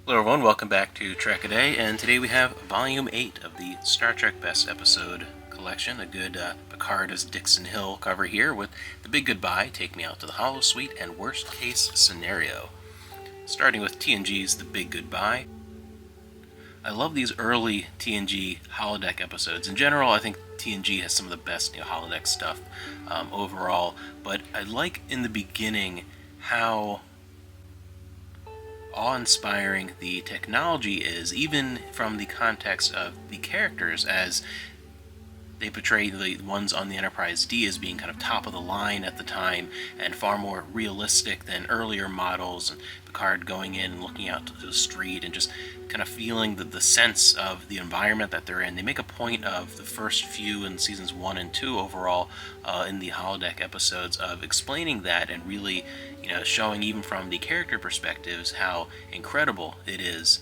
Hello everyone, welcome back to Trek A Day, and today we have Volume 8 of the Star Trek Best Episode collection, a good Picard as Dixon Hill cover here with The Big Goodbye, Take Me Out to the Holosuite, and Worst Case Scenario. Starting with TNG's The Big Goodbye. I love these early TNG holodeck episodes. In general, I think TNG has some of the best holodeck stuff overall, but I like in the beginning how awe-inspiring the technology is, even from the context of the characters, as they portray the ones on the Enterprise D as being kind of top of the line at the time and far more realistic than earlier models, and Picard going in and looking out to the street and just kind of feeling the sense of the environment that they're in. They make a point of the first few in seasons 1 and 2 overall in the holodeck episodes of explaining that and really showing even from the character perspectives how incredible it is.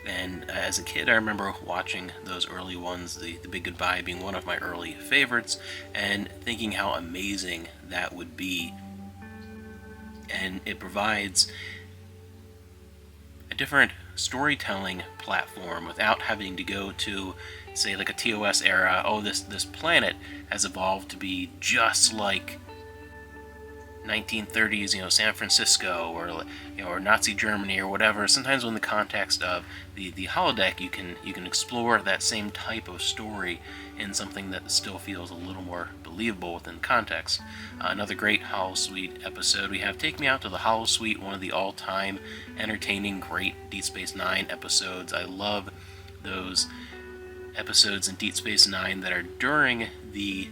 And as a kid, I remember watching those early ones, the Big Goodbye being one of my early favorites, and thinking how amazing that would be. And it provides a different storytelling platform without having to go to, say, like a TOS era. Oh, this planet has evolved to be just like 1930s, San Francisco, or Nazi Germany, or whatever. Sometimes, in the context of the holodeck, you can explore that same type of story in something that still feels a little more believable within context. Another great Holosuite episode, we have Take Me Out to the Holosuite, one of the all-time entertaining, great Deep Space Nine episodes. I love those episodes in Deep Space Nine that are during the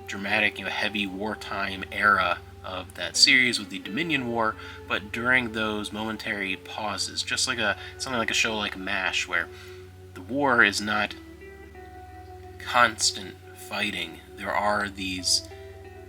dramatic, heavy wartime era of that series with the Dominion War, but during those momentary pauses, just like something like a show like MASH, where the war is not constant fighting. There are these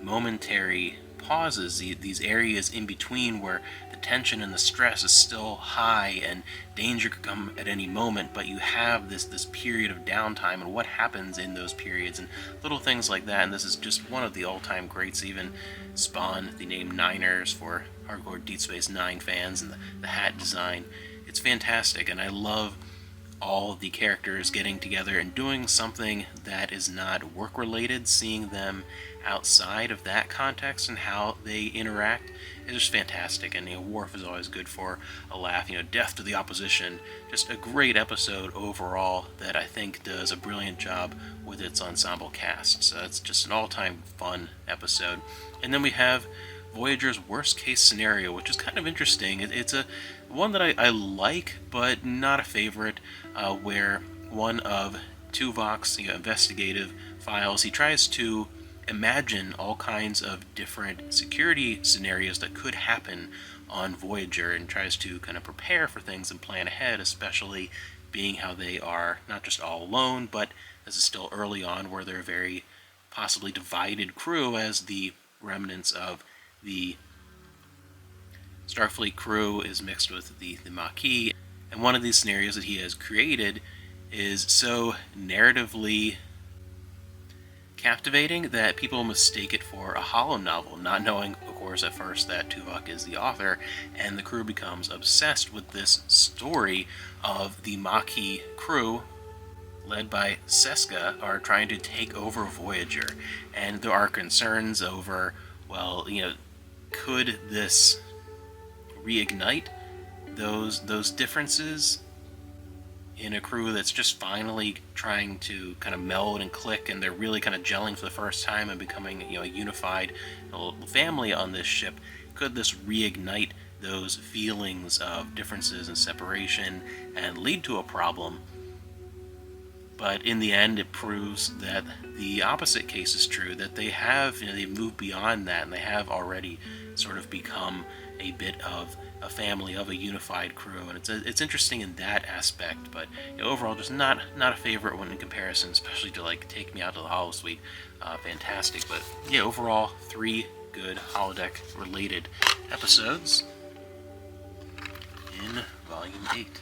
momentary pauses, these areas in between where the tension and the stress is still high and danger could come at any moment, but you have this period of downtime and what happens in those periods and little things like that. And this is just one of the all-time greats. Even spawned the name Niners for hardcore Deep Space Nine fans, and the hat design. It's fantastic, and I love all the characters getting together and doing something that is not work-related, seeing them outside of that context and how they interact is just fantastic. And Worf is always good for a laugh. Death to the Opposition, just a great episode overall that I think does a brilliant job with its ensemble cast. So it's just an all-time fun episode. And then we have Voyager's Worst Case Scenario, which is kind of interesting. It's a one that I like, but not a favorite, where one of Tuvok's investigative files, he tries to imagine all kinds of different security scenarios that could happen on Voyager and tries to kind of prepare for things and plan ahead, especially being how they are not just all alone, but this is still early on where they're a very possibly divided crew, as the remnants of the Starfleet crew is mixed with the Maquis. And one of these scenarios that he has created is so narratively captivating that people mistake it for a holonovel, not knowing, of course, at first that Tuvok is the author, and the crew becomes obsessed with this story of the Maquis crew, led by Seska, are trying to take over Voyager. And there are concerns over, well, could this reignite those differences in a crew that's just finally trying to kind of meld and click, and they're really kind of gelling for the first time and becoming a unified family on this ship. Could this reignite those feelings of differences and separation and lead to a problem? But in the end, it proves that the opposite case is true, that they have, they've moved beyond that, and they have already sort of become a bit of a family, of a unified crew. And it's interesting in that aspect, but overall, just not a favorite one in comparison, especially to like Take Me Out to the Holosuite. Fantastic, but yeah, overall, 3 good holodeck related episodes in Volume 8.